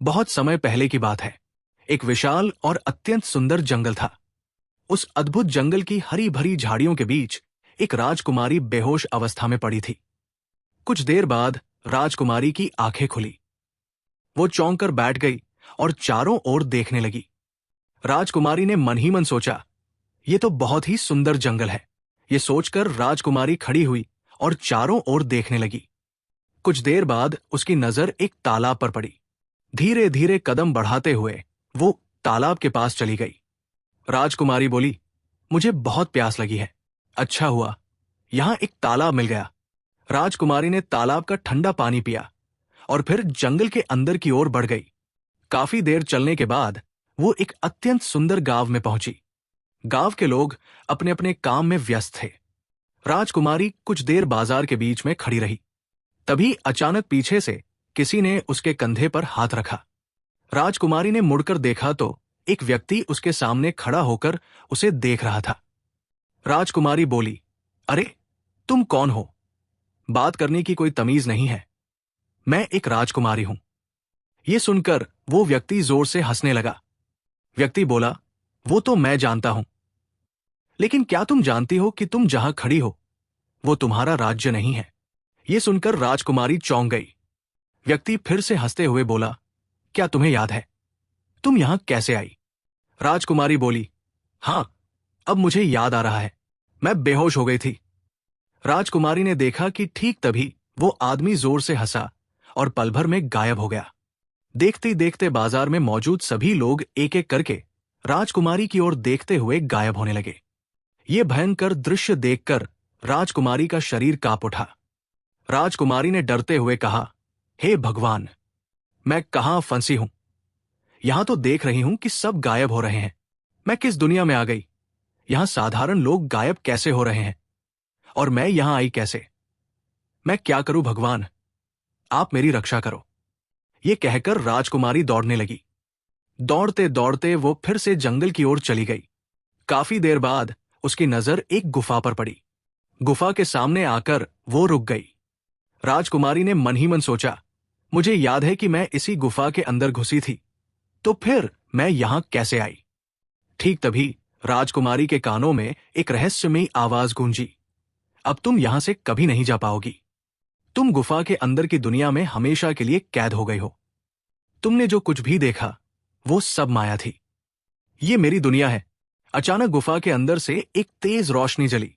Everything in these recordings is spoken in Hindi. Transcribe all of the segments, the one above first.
बहुत समय पहले की बात है। एक विशाल और अत्यंत सुंदर जंगल था। उस अद्भुत जंगल की हरी भरी झाड़ियों के बीच एक राजकुमारी बेहोश अवस्था में पड़ी थी। कुछ देर बाद राजकुमारी की आंखें खुली। वो चौंक कर बैठ गई और चारों ओर देखने लगी। राजकुमारी ने मन ही मन सोचा, ये तो बहुत ही सुंदर जंगल है। ये सोचकर राजकुमारी खड़ी हुई और चारों ओर देखने लगी। कुछ देर बाद उसकी नजर एक तालाब पर पड़ी। धीरे धीरे कदम बढ़ाते हुए वो तालाब के पास चली गई। राजकुमारी बोली, मुझे बहुत प्यास लगी है। अच्छा हुआ यहां एक तालाब मिल गया। राजकुमारी ने तालाब का ठंडा पानी पिया और फिर जंगल के अंदर की ओर बढ़ गई। काफी देर चलने के बाद वो एक अत्यंत सुंदर गांव में पहुंची। गांव के लोग अपने अपने काम में व्यस्त थे। राजकुमारी कुछ देर बाजार के बीच में खड़ी रही। तभी अचानक पीछे से किसी ने उसके कंधे पर हाथ रखा। राजकुमारी ने मुड़कर देखा तो एक व्यक्ति उसके सामने खड़ा होकर उसे देख रहा था। राजकुमारी बोली, अरे तुम कौन हो? बात करने की कोई तमीज नहीं है। मैं एक राजकुमारी हूं। ये सुनकर वो व्यक्ति जोर से हंसने लगा। व्यक्ति बोला, वो तो मैं जानता हूं, लेकिन क्या तुम जानती हो कि तुम जहां खड़ी हो वो तुम्हारा राज्य नहीं है? ये सुनकर राजकुमारी चौंक गई। व्यक्ति फिर से हंसते हुए बोला, क्या तुम्हें याद है तुम यहां कैसे आई? राजकुमारी बोली, हां, अब मुझे याद आ रहा है, मैं बेहोश हो गई थी। राजकुमारी ने देखा कि ठीक तभी वो आदमी जोर से हंसा और पल भर में गायब हो गया। देखते देखते बाजार में मौजूद सभी लोग एक एक करके राजकुमारी की ओर देखते हुए गायब होने लगे। ये भयंकर दृश्य देखकर राजकुमारी का शरीर कांप उठा। राजकुमारी ने डरते हुए कहा, हे भगवान, मैं कहां फंसी हूं? यहां तो देख रही हूं कि सब गायब हो रहे हैं। मैं किस दुनिया में आ गई? यहां साधारण लोग गायब कैसे हो रहे हैं और मैं यहां आई कैसे? मैं क्या करूं भगवान, आप मेरी रक्षा करो। ये कहकर राजकुमारी दौड़ने लगी। दौड़ते दौड़ते वो फिर से जंगल की ओर चली गई। काफी देर बाद उसकी नजर एक गुफा पर पड़ी। गुफा के सामने आकर वो रुक गई। राजकुमारी ने मन ही मन सोचा, मुझे याद है कि मैं इसी गुफा के अंदर घुसी थी, तो फिर मैं यहां कैसे आई? ठीक तभी राजकुमारी के कानों में एक रहस्यमयी आवाज गूंजी, अब तुम यहां से कभी नहीं जा पाओगी। तुम गुफा के अंदर की दुनिया में हमेशा के लिए कैद हो गई हो। तुमने जो कुछ भी देखा वो सब माया थी। ये मेरी दुनिया है। अचानक गुफा के अंदर से एक तेज रोशनी जली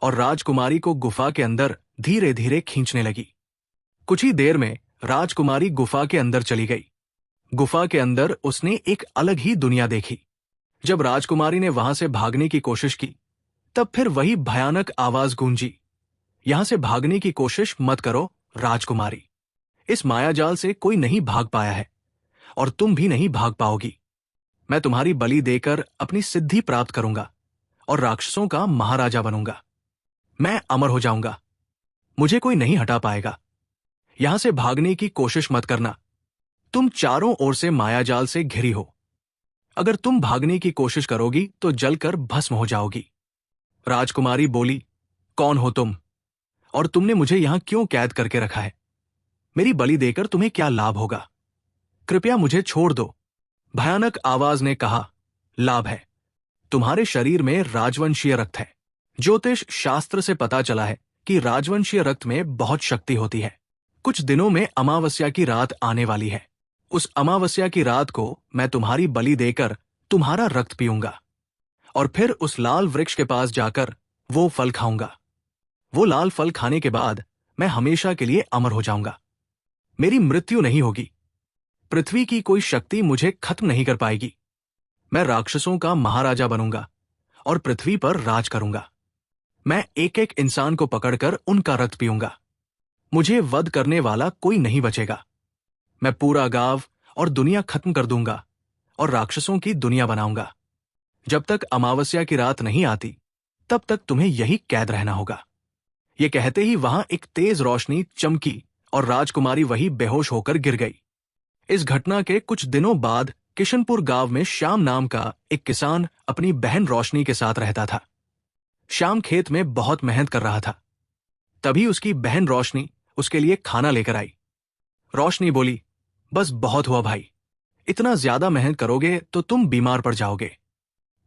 और राजकुमारी को गुफा के अंदर धीरे धीरे खींचने लगी। कुछ ही देर में राजकुमारी गुफा के अंदर चली गई। गुफा के अंदर उसने एक अलग ही दुनिया देखी। जब राजकुमारी ने वहां से भागने की कोशिश की, तब फिर वही भयानक आवाज गूंजी, यहां से भागने की कोशिश मत करो राजकुमारी। इस मायाजाल से कोई नहीं भाग पाया है और तुम भी नहीं भाग पाओगी। मैं तुम्हारी बलि देकर अपनी सिद्धि प्राप्त करूंगा और राक्षसों का महाराजा बनूंगा। मैं अमर हो जाऊंगा, मुझे कोई नहीं हटा पाएगा। यहां से भागने की कोशिश मत करना। तुम चारों ओर से मायाजाल से घिरी हो। अगर तुम भागने की कोशिश करोगी तो जलकर भस्म हो जाओगी। राजकुमारी बोली, कौन हो तुम और तुमने मुझे यहां क्यों कैद करके रखा है? मेरी बलि देकर तुम्हें क्या लाभ होगा? कृपया मुझे छोड़ दो। भयानक आवाज ने कहा, लाभ है। तुम्हारे शरीर में राजवंशीय रक्त है। ज्योतिष शास्त्र से पता चला है कि राजवंशीय रक्त में बहुत शक्ति होती है। कुछ दिनों में अमावस्या की रात आने वाली है। उस अमावस्या की रात को मैं तुम्हारी बलि देकर तुम्हारा रक्त पीऊंगा और फिर उस लाल वृक्ष के पास जाकर वो फल खाऊंगा। वो लाल फल खाने के बाद मैं हमेशा के लिए अमर हो जाऊंगा। मेरी मृत्यु नहीं होगी। पृथ्वी की कोई शक्ति मुझे खत्म नहीं कर पाएगी। मैं राक्षसों का महाराजा बनूंगा और पृथ्वी पर राज करूंगा। मैं एक एक इंसान को पकड़कर उनका रक्त पीऊंगा। मुझे वध करने वाला कोई नहीं बचेगा। मैं पूरा गांव और दुनिया खत्म कर दूंगा और राक्षसों की दुनिया बनाऊंगा। जब तक अमावस्या की रात नहीं आती, तब तक तुम्हें यही कैद रहना होगा। ये कहते ही वहां एक तेज रोशनी चमकी और राजकुमारी वही बेहोश होकर गिर गई। इस घटना के कुछ दिनों बाद किशनपुर गांव में श्याम नाम का एक किसान अपनी बहन रोशनी के साथ रहता था। श्याम खेत में बहुत मेहनत कर रहा था। तभी उसकी बहन रोशनी उसके लिए खाना लेकर आई। रोशनी बोली, बस बहुत हुआ भाई, इतना ज्यादा मेहनत करोगे तो तुम बीमार पड़ जाओगे।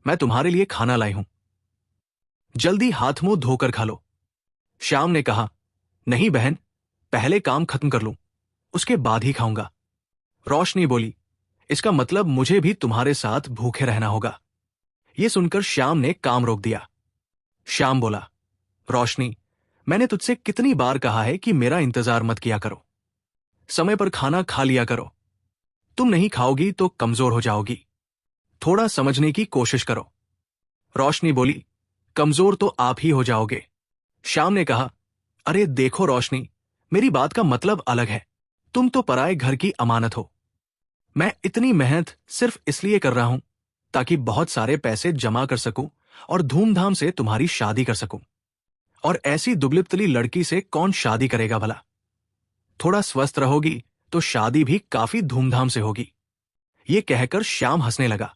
मैं तुम्हारे लिए खाना लाई हूं, जल्दी हाथ मुंह धोकर खा लो। श्याम ने कहा, नहीं बहन, पहले काम खत्म कर लूं, उसके बाद ही खाऊंगा। रोशनी बोली, इसका मतलब मुझे भी तुम्हारे साथ भूखे रहना होगा। यह सुनकर श्याम ने काम रोक दिया। श्याम बोला, रोशनी, मैंने तुझसे कितनी बार कहा है कि मेरा इंतजार मत किया करो, समय पर खाना खा लिया करो। तुम नहीं खाओगी तो कमजोर हो जाओगी, थोड़ा समझने की कोशिश करो। रोशनी बोली, कमजोर तो आप ही हो जाओगे। श्याम ने कहा, अरे देखो रोशनी, मेरी बात का मतलब अलग है। तुम तो पराए घर की अमानत हो। मैं इतनी मेहनत सिर्फ इसलिए कर रहा हूं ताकि बहुत सारे पैसे जमा कर सकूं और धूमधाम से तुम्हारी शादी कर सकूं। और ऐसी दुबली लड़की से कौन शादी करेगा भला? थोड़ा स्वस्थ रहोगी तो शादी भी काफी धूमधाम से होगी। ये कहकर श्याम हंसने लगा।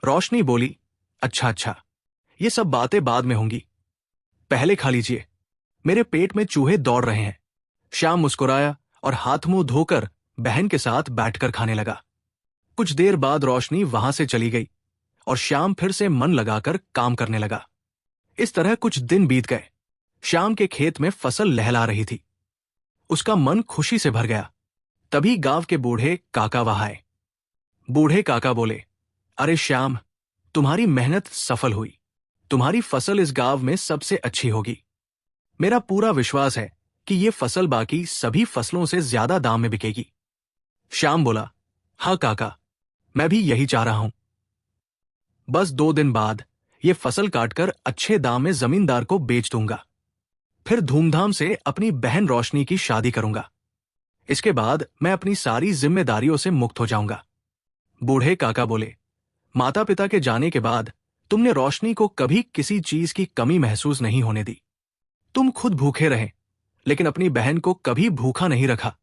रोशनी बोली, अच्छा अच्छा, ये सब बातें बाद में होंगी, पहले खा लीजिए, मेरे पेट में चूहे दौड़ रहे हैं। श्याम मुस्कुराया और हाथ मुंह धोकर बहन के साथ बैठकर खाने लगा। कुछ देर बाद रोशनी वहां से चली गई और श्याम फिर से मन लगाकर काम करने लगा। इस तरह कुछ दिन बीत गए। श्याम के खेत में फसल लहला रही थी। उसका मन खुशी से भर गया। तभी गांव के बूढ़े काका वहां आए। बूढ़े काका बोले, अरे श्याम, तुम्हारी मेहनत सफल हुई। तुम्हारी फसल इस गांव में सबसे अच्छी होगी। मेरा पूरा विश्वास है कि ये फसल बाकी सभी फसलों से ज्यादा दाम में बिकेगी। श्याम बोला, हाँ काका, मैं भी यही चाह रहा हूं। बस 2 दिन बाद ये फसल काटकर अच्छे दाम में जमींदार को बेच दूंगा। फिर धूमधाम से अपनी बहन रोशनी की शादी करूंगा। इसके बाद मैं अपनी सारी जिम्मेदारियों से मुक्त हो जाऊंगा। बूढ़े काका बोले, माता पिता के जाने के बाद तुमने रोशनी को कभी किसी चीज की कमी महसूस नहीं होने दी। तुम खुद भूखे रहे, लेकिन अपनी बहन को कभी भूखा नहीं रखा।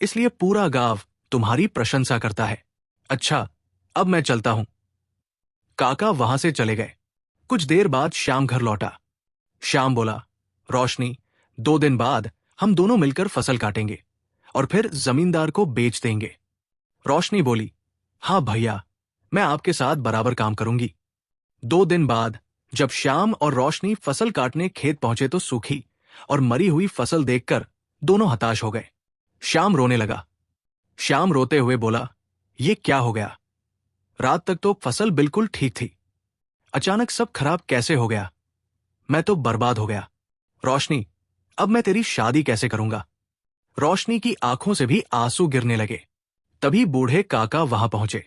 इसलिए पूरा गांव तुम्हारी प्रशंसा करता है। अच्छा, अब मैं चलता हूं। काका वहां से चले गए। कुछ देर बाद श्याम घर लौटा। श्याम बोला, रोशनी, 2 दिन बाद हम दोनों मिलकर फसल काटेंगे और फिर जमींदार को बेच देंगे। रोशनी बोली, हाँ भैया, मैं आपके साथ बराबर काम करूंगी। 2 दिन बाद जब श्याम और रोशनी फसल काटने खेत पहुंचे तो सूखी और मरी हुई फसल देखकर दोनों हताश हो गए। श्याम रोने लगा। श्याम रोते हुए बोला, ये क्या हो गया? रात तक तो फसल बिल्कुल ठीक थी, अचानक सब खराब कैसे हो गया? मैं तो बर्बाद हो गया। रोशनी, अब मैं तेरी शादी कैसे करूंगा? रोशनी की आंखों से भी आंसू गिरने लगे। तभी बूढ़े काका वहां पहुंचे।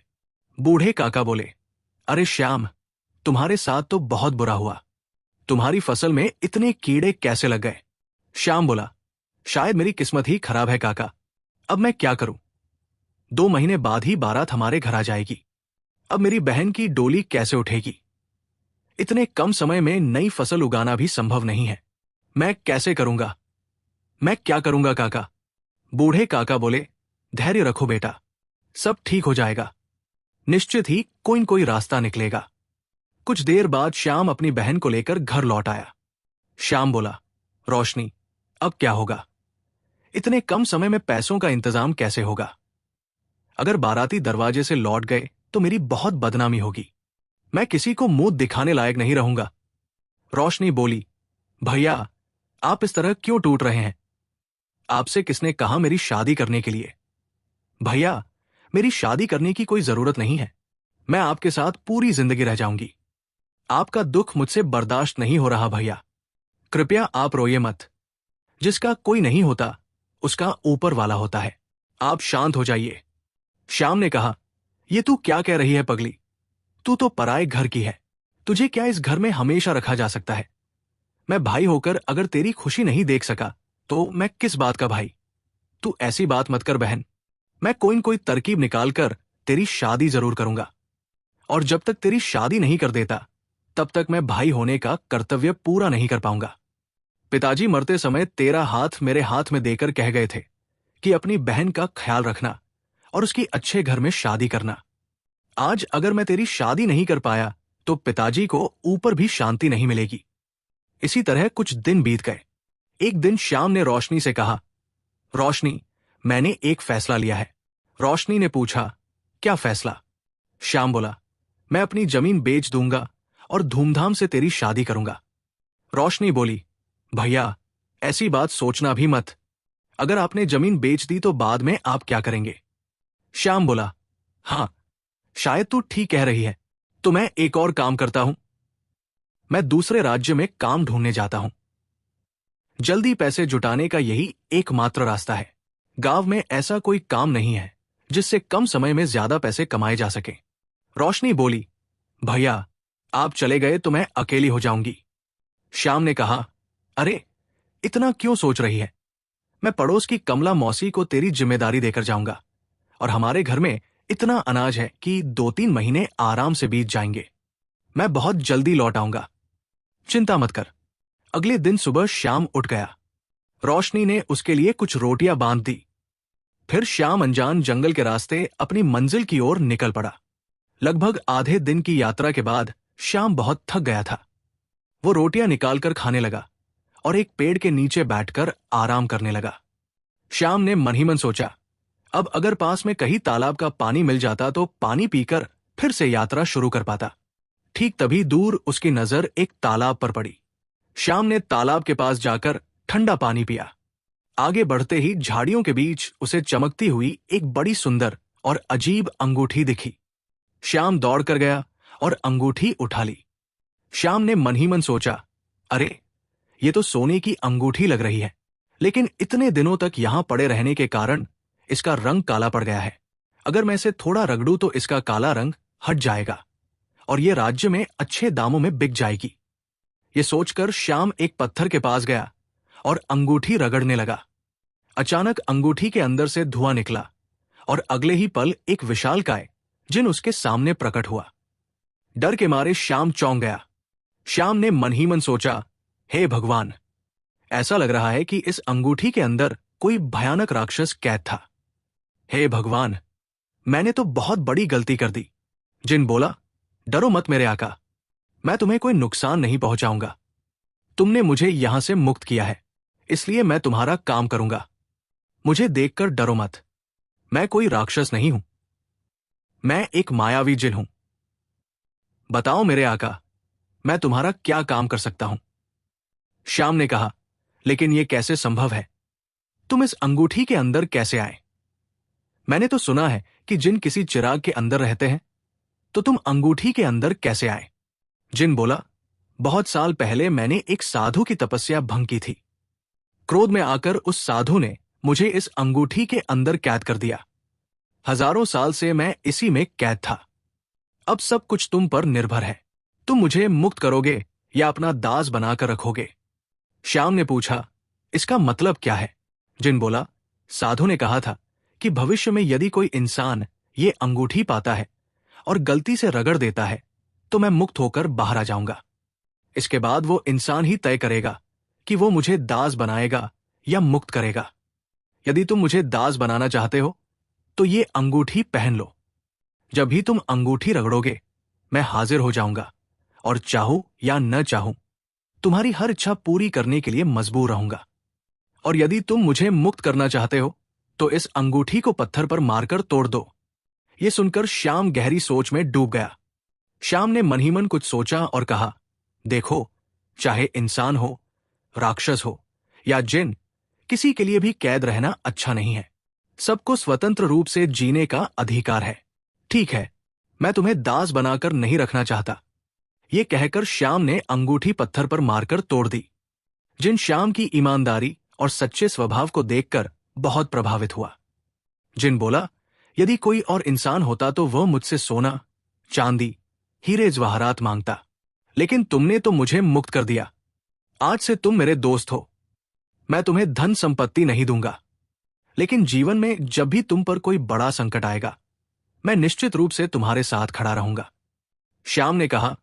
बूढ़े काका बोले, अरे श्याम, तुम्हारे साथ तो बहुत बुरा हुआ। तुम्हारी फसल में इतने कीड़े कैसे लग गए? श्याम बोला, शायद मेरी किस्मत ही खराब है काका। अब मैं क्या करूं? 2 महीने बाद ही बारात हमारे घर आ जाएगी। अब मेरी बहन की डोली कैसे उठेगी? इतने कम समय में नई फसल उगाना भी संभव नहीं है। मैं कैसे करूंगा? मैं क्या करूंगा काका? बूढ़े काका बोले, धैर्य रखो बेटा, सब ठीक हो जाएगा। निश्चित ही कोई न कोई रास्ता निकलेगा। कुछ देर बाद श्याम अपनी बहन को लेकर घर लौट आया। श्याम बोला, रोशनी, अब क्या होगा? इतने कम समय में पैसों का इंतजाम कैसे होगा? अगर बाराती दरवाजे से लौट गए तो मेरी बहुत बदनामी होगी। मैं किसी को मुंह दिखाने लायक नहीं रहूंगा। रोशनी बोली, भैया, आप इस तरह क्यों टूट रहे हैं? आपसे किसने कहा मेरी शादी करने के लिए? भैया, मेरी शादी करने की कोई जरूरत नहीं है। मैं आपके साथ पूरी जिंदगी रह जाऊंगी। आपका दुख मुझसे बर्दाश्त नहीं हो रहा भैया। कृपया आप रोइए मत। जिसका कोई नहीं होता उसका ऊपर वाला होता है। आप शांत हो जाइए। श्याम ने कहा, ये तू क्या कह रही है पगली? तू तो पराए घर की है। तुझे क्या इस घर में हमेशा रखा जा सकता है? मैं भाई होकर अगर तेरी खुशी नहीं देख सका तो मैं किस बात का भाई? तू ऐसी बात मत कर बहन। मैं कोई न कोई तरकीब निकालकर तेरी शादी जरूर करूंगा। और जब तक तेरी शादी नहीं कर देता तब तक मैं भाई होने का कर्तव्य पूरा नहीं कर पाऊंगा। पिताजी मरते समय तेरा हाथ मेरे हाथ में देकर कह गए थे कि अपनी बहन का ख्याल रखना और उसकी अच्छे घर में शादी करना। आज अगर मैं तेरी शादी नहीं कर पाया तो पिताजी को ऊपर भी शांति नहीं मिलेगी। इसी तरह कुछ दिन बीत गए। एक दिन श्याम ने रोशनी से कहा, रोशनी, मैंने एक फैसला लिया है। रोशनी ने पूछा, क्या फैसला? श्याम बोला, मैं अपनी जमीन बेच दूंगा और धूमधाम से तेरी शादी करूंगा। रोशनी बोली, भैया ऐसी बात सोचना भी मत। अगर आपने जमीन बेच दी तो बाद में आप क्या करेंगे? श्याम बोला, हाँ शायद तू ठीक कह रही है, तो मैं एक और काम करता हूं। मैं दूसरे राज्य में काम ढूंढने जाता हूं। जल्दी पैसे जुटाने का यही एकमात्र रास्ता है। गांव में ऐसा कोई काम नहीं है जिससे कम समय में ज्यादा पैसे कमाए जा सके। रोशनी बोली, भैया आप चले गए तो मैं अकेली हो जाऊंगी। श्याम ने कहा, अरे इतना क्यों सोच रही है? मैं पड़ोस की कमला मौसी को तेरी जिम्मेदारी देकर जाऊंगा और हमारे घर में इतना अनाज है कि 2-3 महीने आराम से बीत जाएंगे। मैं बहुत जल्दी लौट आऊंगा, चिंता मत कर। अगले दिन सुबह श्याम उठ गया। रोशनी ने उसके लिए कुछ रोटियां बांध दी। फिर श्याम अनजान जंगल के रास्ते अपनी मंजिल की ओर निकल पड़ा। लगभग आधे दिन की यात्रा के बाद श्याम बहुत थक गया था। वो रोटियां निकालकर खाने लगा और एक पेड़ के नीचे बैठकर आराम करने लगा। श्याम ने मन ही मन सोचा, अब अगर पास में कहीं तालाब का पानी मिल जाता तो पानी पीकर फिर से यात्रा शुरू कर पाता। ठीक तभी दूर उसकी नजर एक तालाब पर पड़ी। श्याम ने तालाब के पास जाकर ठंडा पानी पिया। आगे बढ़ते ही झाड़ियों के बीच उसे चमकती हुई एक बड़ी सुंदर और अजीब अंगूठी दिखी। श्याम दौड़ कर गया और अंगूठी उठा ली। श्याम ने मन ही मन सोचा, अरे ये तो सोने की अंगूठी लग रही है, लेकिन इतने दिनों तक यहां पड़े रहने के कारण इसका रंग काला पड़ गया है। अगर मैं इसे थोड़ा रगड़ूं तो इसका काला रंग हट जाएगा और ये राज्य में अच्छे दामों में बिक जाएगी। ये सोचकर श्याम एक पत्थर के पास गया और अंगूठी रगड़ने लगा। अचानक अंगूठी के अंदर से धुआं निकला और अगले ही पल एक विशालकाय जिन उसके सामने प्रकट हुआ। डर के मारे श्याम चौंक गया। श्याम ने मन ही मन सोचा, हे भगवान, ऐसा लग रहा है कि इस अंगूठी के अंदर कोई भयानक राक्षस कैद था। हे भगवान, मैंने तो बहुत बड़ी गलती कर दी। जिन बोला, डरो मत मेरे आका, मैं तुम्हें कोई नुकसान नहीं पहुंचाऊंगा। तुमने मुझे यहां से मुक्त किया है, इसलिए मैं तुम्हारा काम करूंगा। मुझे देखकर डरो मत, मैं कोई राक्षस नहीं हूं, मैं एक मायावी जिन हूं। बताओ मेरे आका, मैं तुम्हारा क्या काम कर सकता हूं? श्याम ने कहा, लेकिन यह कैसे संभव है? तुम इस अंगूठी के अंदर कैसे आए? मैंने तो सुना है कि जिन किसी चिराग के अंदर रहते हैं, तो तुम अंगूठी के अंदर कैसे आए? जिन बोला, बहुत साल पहले मैंने एक साधु की तपस्या भंग की थी। क्रोध में आकर उस साधु ने मुझे इस अंगूठी के अंदर कैद कर दिया। हजारों साल से मैं इसी में कैद था। अब सब कुछ तुम पर निर्भर है। तुम मुझे मुक्त करोगे या अपना दास बनाकर रखोगे? श्याम ने पूछा, इसका मतलब क्या है? जिन बोला, साधु ने कहा था कि भविष्य में यदि कोई इंसान ये अंगूठी पाता है और गलती से रगड़ देता है तो मैं मुक्त होकर बाहर आ जाऊंगा। इसके बाद वो इंसान ही तय करेगा कि वो मुझे दास बनाएगा या मुक्त करेगा। यदि तुम मुझे दास बनाना चाहते हो तो ये अंगूठी पहन लो। जब भी तुम अंगूठी रगड़ोगे मैं हाजिर हो जाऊंगा और चाहूं या न चाहूं तुम्हारी हर इच्छा पूरी करने के लिए मजबूर रहूंगा। और यदि तुम मुझे मुक्त करना चाहते हो तो इस अंगूठी को पत्थर पर मारकर तोड़ दो। यह सुनकर श्याम गहरी सोच में डूब गया। श्याम ने मन ही मन कुछ सोचा और कहा, देखो, चाहे इंसान हो, राक्षस हो या जिन, किसी के लिए भी कैद रहना अच्छा नहीं है। सबको स्वतंत्र रूप से जीने का अधिकार है। ठीक है, मैं तुम्हें दास बनाकर नहीं रखना चाहता। ये कहकर श्याम ने अंगूठी पत्थर पर मारकर तोड़ दी। जिन श्याम की ईमानदारी और सच्चे स्वभाव को देखकर बहुत प्रभावित हुआ। जिन बोला, यदि कोई और इंसान होता तो वह मुझसे सोना, चांदी, हीरे जवाहरात मांगता, लेकिन तुमने तो मुझे मुक्त कर दिया। आज से तुम मेरे दोस्त हो। मैं तुम्हें धन संपत्ति नहीं दूंगा, लेकिन जीवन में जब भी तुम पर कोई बड़ा संकट आएगा मैं निश्चित रूप से तुम्हारे साथ खड़ा रहूंगा। श्याम ने कहा,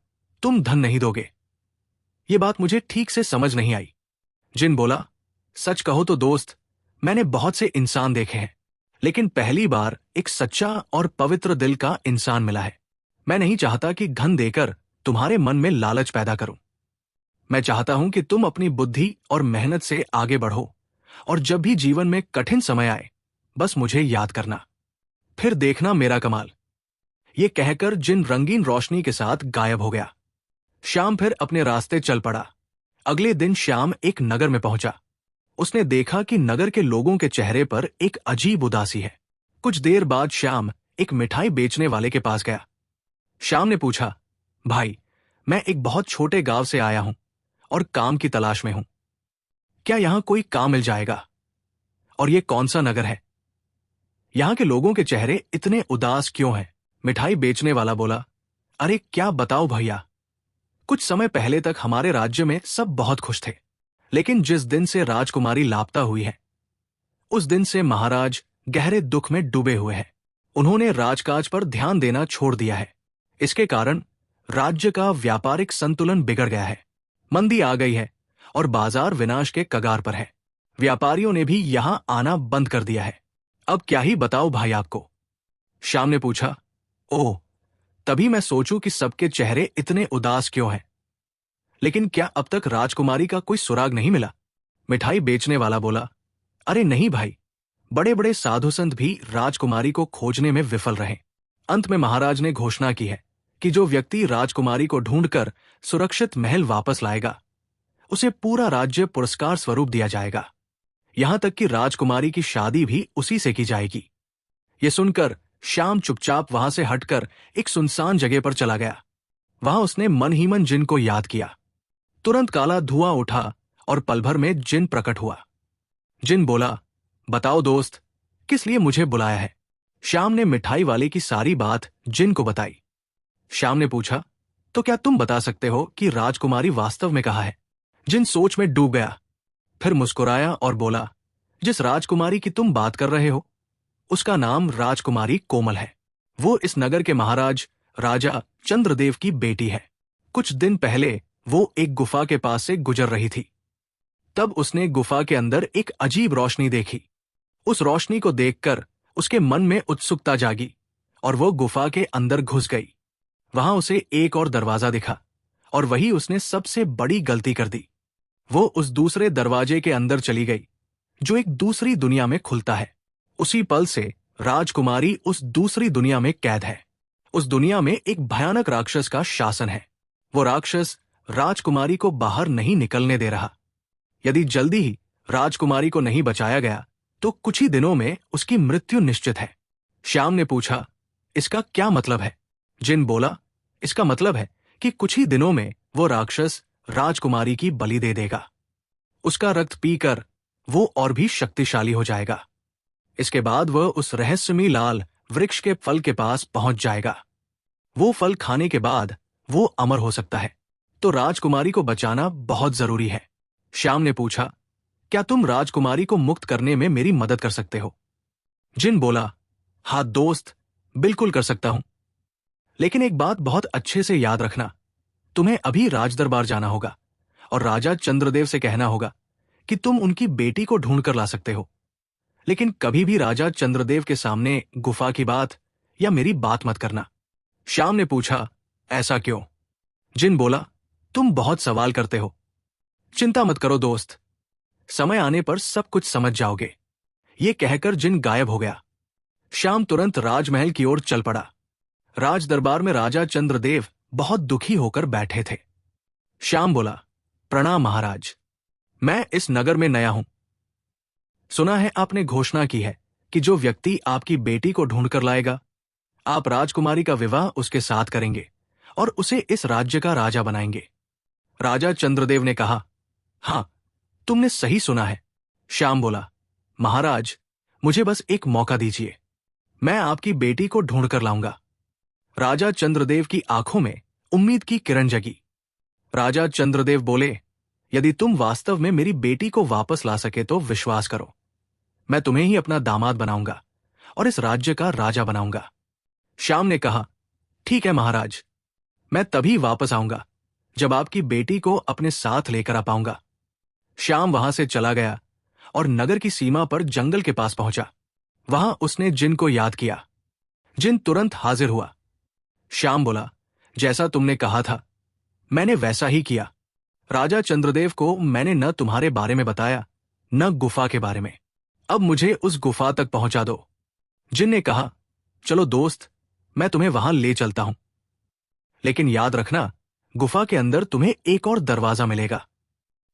तुम धन नहीं दोगे? ये बात मुझे ठीक से समझ नहीं आई। जिन बोला, सच कहो तो दोस्त, मैंने बहुत से इंसान देखे हैं, लेकिन पहली बार एक सच्चा और पवित्र दिल का इंसान मिला है। मैं नहीं चाहता कि धन देकर तुम्हारे मन में लालच पैदा करूं। मैं चाहता हूं कि तुम अपनी बुद्धि और मेहनत से आगे बढ़ो और जब भी जीवन में कठिन समय आए बस मुझे याद करना, फिर देखना मेरा कमाल। ये कहकर जिन रंगीन रोशनी के साथ गायब हो गया। श्याम फिर अपने रास्ते चल पड़ा। अगले दिन श्याम एक नगर में पहुंचा। उसने देखा कि नगर के लोगों के चेहरे पर एक अजीब उदासी है। कुछ देर बाद श्याम एक मिठाई बेचने वाले के पास गया। श्याम ने पूछा, भाई, मैं एक बहुत छोटे गांव से आया हूं और काम की तलाश में हूं। क्या यहां कोई काम मिल जाएगा? और ये कौन सा नगर है? यहां के लोगों के चेहरे इतने उदास क्यों हैं? मिठाई बेचने वाला बोला, अरे क्या बताओ भैया, कुछ समय पहले तक हमारे राज्य में सब बहुत खुश थे, लेकिन जिस दिन से राजकुमारी लापता हुई है, उस दिन से महाराज गहरे दुख में डूबे हुए हैं। उन्होंने राजकाज पर ध्यान देना छोड़ दिया है। इसके कारण राज्य का व्यापारिक संतुलन बिगड़ गया है। मंदी आ गई है और बाजार विनाश के कगार पर है। व्यापारियों ने भी यहां आना बंद कर दिया है। अब क्या ही बताओ भाई आपको? श्याम ने पूछा। ओह, तभी मैं सोचूं कि सबके चेहरे इतने उदास क्यों हैं। लेकिन क्या अब तक राजकुमारी का कोई सुराग नहीं मिला? मिठाई बेचने वाला बोला, अरे नहीं भाई, बड़े बड़े साधु संत भी राजकुमारी को खोजने में विफल रहे। अंत में महाराज ने घोषणा की है कि जो व्यक्ति राजकुमारी को ढूंढकर सुरक्षित महल वापस लाएगा, उसे पूरा राज्य पुरस्कार स्वरूप दिया जाएगा। यहां तक कि राजकुमारी की शादी भी उसी से की जाएगी। ये सुनकर श्याम चुपचाप वहां से हटकर एक सुनसान जगह पर चला गया। वहां उसने मन ही मन जिन को याद किया। तुरंत काला धुआं उठा और पल भर में जिन प्रकट हुआ। जिन बोला, बताओ दोस्त, किस लिए मुझे बुलाया है? श्याम ने मिठाई वाले की सारी बात जिन को बताई। श्याम ने पूछा, तो क्या तुम बता सकते हो कि राजकुमारी वास्तव में कहाँ है? जिन सोच में डूब गया, फिर मुस्कुराया और बोला, जिस राजकुमारी की तुम बात कर रहे हो, उसका नाम राजकुमारी कोमल है। वो इस नगर के महाराज राजा चंद्रदेव की बेटी है। कुछ दिन पहले वो एक गुफा के पास से गुजर रही थी। तब उसने गुफा के अंदर एक अजीब रोशनी देखी। उस रोशनी को देखकर उसके मन में उत्सुकता जागी और वो गुफा के अंदर घुस गई। वहां उसे एक और दरवाजा दिखा और वही उसने सबसे बड़ी गलती कर दी। वो उस दूसरे दरवाजे के अंदर चली गई जो एक दूसरी दुनिया में खुलता है। उसी पल से राजकुमारी उस दूसरी दुनिया में कैद है। उस दुनिया में एक भयानक राक्षस का शासन है। वो राक्षस राजकुमारी को बाहर नहीं निकलने दे रहा। यदि जल्दी ही राजकुमारी को नहीं बचाया गया तो कुछ ही दिनों में उसकी मृत्यु निश्चित है। श्याम ने पूछा, इसका क्या मतलब है? जिन बोला, इसका मतलब है कि कुछ ही दिनों में वो राक्षस राजकुमारी की बलि दे देगा। उसका रक्त पीकर वो और भी शक्तिशाली हो जाएगा। इसके बाद वह उस रहस्यमयी लाल वृक्ष के फल के पास पहुंच जाएगा। वो फल खाने के बाद वो अमर हो सकता है। तो राजकुमारी को बचाना बहुत जरूरी है। श्याम ने पूछा, क्या तुम राजकुमारी को मुक्त करने में मेरी मदद कर सकते हो? जिन बोला, हाँ दोस्त, बिल्कुल कर सकता हूं। लेकिन एक बात बहुत अच्छे से याद रखना, तुम्हें अभी राजदरबार जाना होगा और राजा चंद्रदेव से कहना होगा कि तुम उनकी बेटी को ढूंढ कर ला सकते हो। लेकिन कभी भी राजा चंद्रदेव के सामने गुफा की बात या मेरी बात मत करना। श्याम ने पूछा, ऐसा क्यों? जिन बोला, तुम बहुत सवाल करते हो। चिंता मत करो दोस्त, समय आने पर सब कुछ समझ जाओगे। ये कहकर जिन गायब हो गया। श्याम तुरंत राजमहल की ओर चल पड़ा। राज दरबार में राजा चंद्रदेव बहुत दुखी होकर बैठे थे। श्याम बोला, प्रणाम महाराज, मैं इस नगर में नया हूं। सुना है आपने घोषणा की है कि जो व्यक्ति आपकी बेटी को ढूंढकर लाएगा, आप राजकुमारी का विवाह उसके साथ करेंगे और उसे इस राज्य का राजा बनाएंगे। राजा चंद्रदेव ने कहा, हां, तुमने सही सुना है। श्याम बोला, महाराज, मुझे बस एक मौका दीजिए, मैं आपकी बेटी को ढूंढकर लाऊंगा। राजा चंद्रदेव की आंखों में उम्मीद की किरण जगी। राजा चंद्रदेव बोले, यदि तुम वास्तव में मेरी बेटी को वापस ला सके तो विश्वास करो, मैं तुम्हें ही अपना दामाद बनाऊंगा और इस राज्य का राजा बनाऊंगा। श्याम ने कहा, ठीक है महाराज, मैं तभी वापस आऊंगा जब आपकी बेटी को अपने साथ लेकर आ पाऊंगा। श्याम वहां से चला गया और नगर की सीमा पर जंगल के पास पहुंचा। वहां उसने जिन को याद किया। जिन तुरंत हाजिर हुआ। श्याम बोला, जैसा तुमने कहा था मैंने वैसा ही किया। राजा चंद्रदेव को मैंने न तुम्हारे बारे में बताया न गुफा के बारे में। अब मुझे उस गुफा तक पहुंचा दो। जिन ने कहा, चलो दोस्त, मैं तुम्हें वहां ले चलता हूं। लेकिन याद रखना, गुफा के अंदर तुम्हें एक और दरवाजा मिलेगा।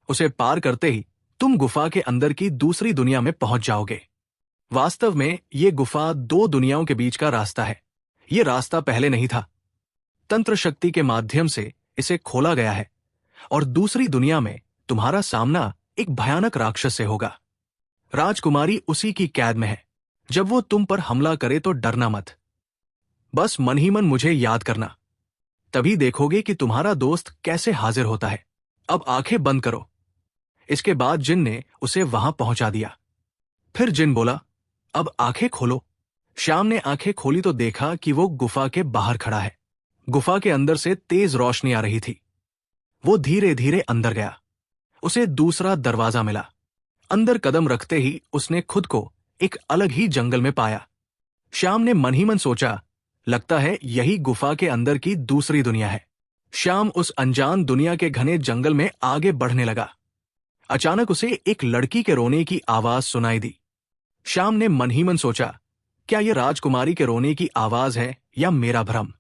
उसे पार करते ही तुम गुफा के अंदर की दूसरी दुनिया में पहुंच जाओगे। वास्तव में ये गुफा दो दुनियाओं के बीच का रास्ता है। ये रास्ता पहले नहीं था। तंत्र शक्ति के माध्यम से इसे खोला गया है और दूसरी दुनिया में तुम्हारा सामना एक भयानक राक्षस से होगा। राजकुमारी उसी की कैद में है। जब वो तुम पर हमला करे तो डरना मत। बस मन ही मन मुझे याद करना, तभी देखोगे कि तुम्हारा दोस्त कैसे हाजिर होता है। अब आंखें बंद करो। इसके बाद जिन ने उसे वहां पहुंचा दिया। फिर जिन बोला, अब आंखें खोलो। श्याम ने आंखें खोली तो देखा कि वो गुफा के बाहर खड़ा है। गुफा के अंदर से तेज रोशनी आ रही थी। वो धीरे धीरे अंदर गया। उसे दूसरा दरवाजा मिला। अंदर कदम रखते ही उसने खुद को एक अलग ही जंगल में पाया। श्याम ने मन ही मन सोचा, लगता है यही गुफा के अंदर की दूसरी दुनिया है। श्याम उस अनजान दुनिया के घने जंगल में आगे बढ़ने लगा। अचानक उसे एक लड़की के रोने की आवाज सुनाई दी। श्याम ने मन ही मन सोचा, क्या यह राजकुमारी के रोने की आवाज है या मेरा भ्रम।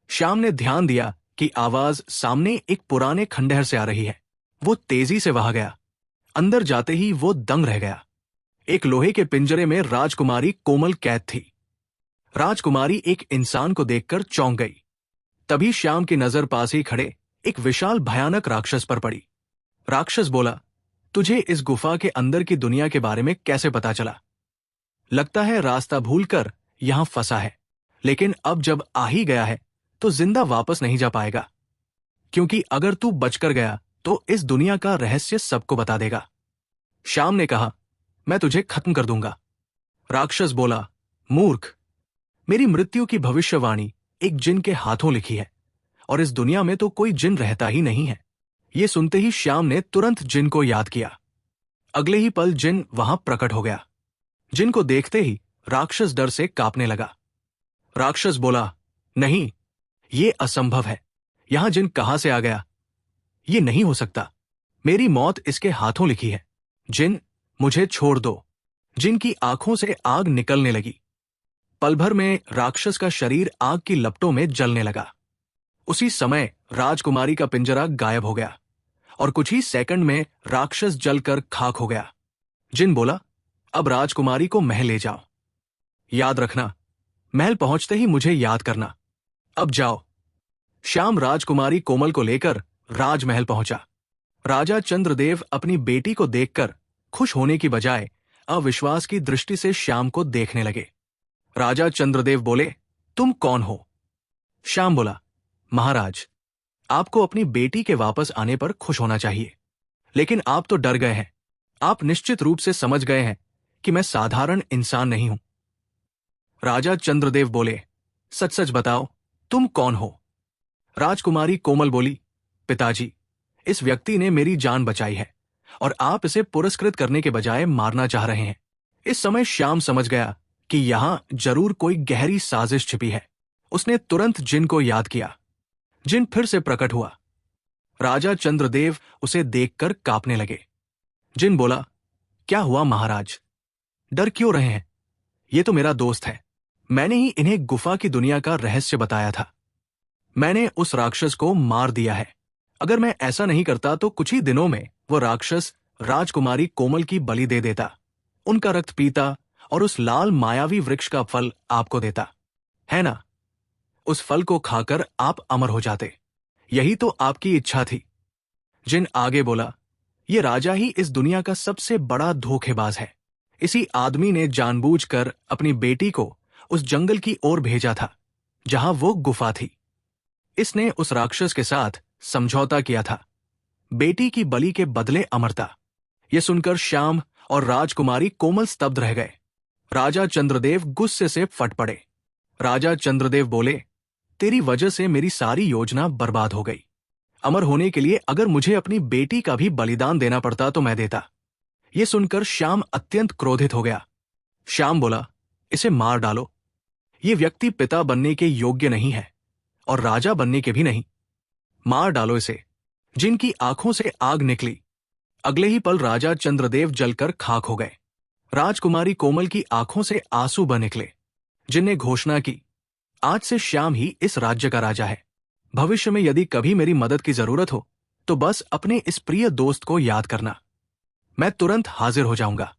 श्याम ने ध्यान दिया कि आवाज सामने एक पुराने खंडहर से आ रही है। वो तेजी से वहां गया। अंदर जाते ही वो दंग रह गया। एक लोहे के पिंजरे में राजकुमारी कोमल कैद थी। राजकुमारी एक इंसान को देखकर चौंक गई। तभी श्याम की नजर पास ही खड़े एक विशाल भयानक राक्षस पर पड़ी। राक्षस बोला, तुझे इस गुफा के अंदर की दुनिया के बारे में कैसे पता चला? लगता है रास्ता भूलकर यहां फंसा है, लेकिन अब जब आ ही गया है तो जिंदा वापस नहीं जा पाएगा, क्योंकि अगर तू बचकर गया तो इस दुनिया का रहस्य सबको बता देगा। श्याम ने कहा, मैं तुझे खत्म कर दूंगा। राक्षस बोला, मूर्ख, मेरी मृत्यु की भविष्यवाणी एक जिन के हाथों लिखी है और इस दुनिया में तो कोई जिन रहता ही नहीं है। ये सुनते ही श्याम ने तुरंत जिन को याद किया। अगले ही पल जिन वहां प्रकट हो गया। जिन को देखते ही राक्षस डर से कांपने लगा। राक्षस बोला, नहीं, ये असंभव है। यहां जिन कहां से आ गया? ये नहीं हो सकता। मेरी मौत इसके हाथों लिखी है। जिन, मुझे छोड़ दो। जिन की आंखों से आग निकलने लगी। पल भर में राक्षस का शरीर आग की लपटों में जलने लगा। उसी समय राजकुमारी का पिंजरा गायब हो गया और कुछ ही सेकंड में राक्षस जलकर खाक हो गया। जिन बोला, अब राजकुमारी को महल ले जाओ। याद रखना, महल पहुंचते ही मुझे याद करना। अब जाओ। श्याम राजकुमारी कोमल को लेकर राजमहल पहुंचा। राजा चंद्रदेव अपनी बेटी को देखकर खुश होने की बजाय अविश्वास की दृष्टि से श्याम को देखने लगे। राजा चंद्रदेव बोले, तुम कौन हो? श्याम बोला, महाराज, आपको अपनी बेटी के वापस आने पर खुश होना चाहिए, लेकिन आप तो डर गए हैं। आप निश्चित रूप से समझ गए हैं कि मैं साधारण इंसान नहीं हूं। राजा चंद्रदेव बोले, सच सच बताओ, तुम कौन हो? राजकुमारी कोमल बोली, पिताजी, इस व्यक्ति ने मेरी जान बचाई है और आप इसे पुरस्कृत करने के बजाय मारना चाह रहे हैं। इस समय श्याम समझ गया कि यहां जरूर कोई गहरी साजिश छिपी है। उसने तुरंत जिन को याद किया। जिन फिर से प्रकट हुआ। राजा चंद्रदेव उसे देखकर कांपने लगे। जिन बोला, क्या हुआ महाराज? डर क्यों रहे हैं? ये तो मेरा दोस्त है। मैंने ही इन्हें गुफा की दुनिया का रहस्य बताया था। मैंने उस राक्षस को मार दिया है। अगर मैं ऐसा नहीं करता तो कुछ ही दिनों में वो राक्षस राजकुमारी कोमल की बलि दे देता, उनका रक्त पीता और उस लाल मायावी वृक्ष का फल आपको देता, है ना? उस फल को खाकर आप अमर हो जाते। यही तो आपकी इच्छा थी। जिन आगे बोला, ये राजा ही इस दुनिया का सबसे बड़ा धोखेबाज है। इसी आदमी ने जानबूझकर अपनी बेटी को उस जंगल की ओर भेजा था जहां वो गुफा थी। इसने उस राक्षस के साथ समझौता किया था, बेटी की बलि के बदले अमरता। यह सुनकर श्याम और राजकुमारी कोमल स्तब्ध रह गए। राजा चंद्रदेव गुस्से से फट पड़े। राजा चंद्रदेव बोले, तेरी वजह से मेरी सारी योजना बर्बाद हो गई। अमर होने के लिए अगर मुझे अपनी बेटी का भी बलिदान देना पड़ता तो मैं देता। यह सुनकर श्याम अत्यंत क्रोधित हो गया। श्याम बोला, इसे मार डालो। ये व्यक्ति पिता बनने के योग्य नहीं है और राजा बनने के भी नहीं। मार डालो इसे। जिनकी आंखों से आग निकली। अगले ही पल राजा चंद्रदेव जलकर खाक हो गए। राजकुमारी कोमल की आंखों से आंसू बह निकले। जिनने घोषणा की, आज से श्याम ही इस राज्य का राजा है। भविष्य में यदि कभी मेरी मदद की जरूरत हो तो बस अपने इस प्रिय दोस्त को याद करना, मैं तुरंत हाजिर हो जाऊंगा।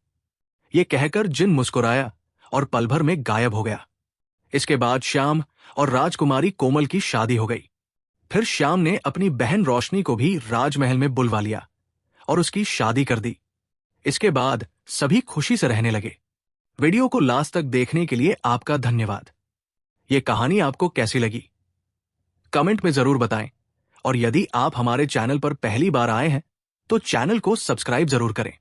ये कहकर जिन मुस्कुराया और पल भर में गायब हो गया। इसके बाद श्याम और राजकुमारी कोमल की शादी हो गई। फिर श्याम ने अपनी बहन रोशनी को भी राजमहल में बुलवा लिया और उसकी शादी कर दी। इसके बाद सभी खुशी से रहने लगे। वीडियो को लास्ट तक देखने के लिए आपका धन्यवाद। ये कहानी आपको कैसी लगी कमेंट में जरूर बताएं, और यदि आप हमारे चैनल पर पहली बार आए हैं तो चैनल को सब्सक्राइब जरूर करें।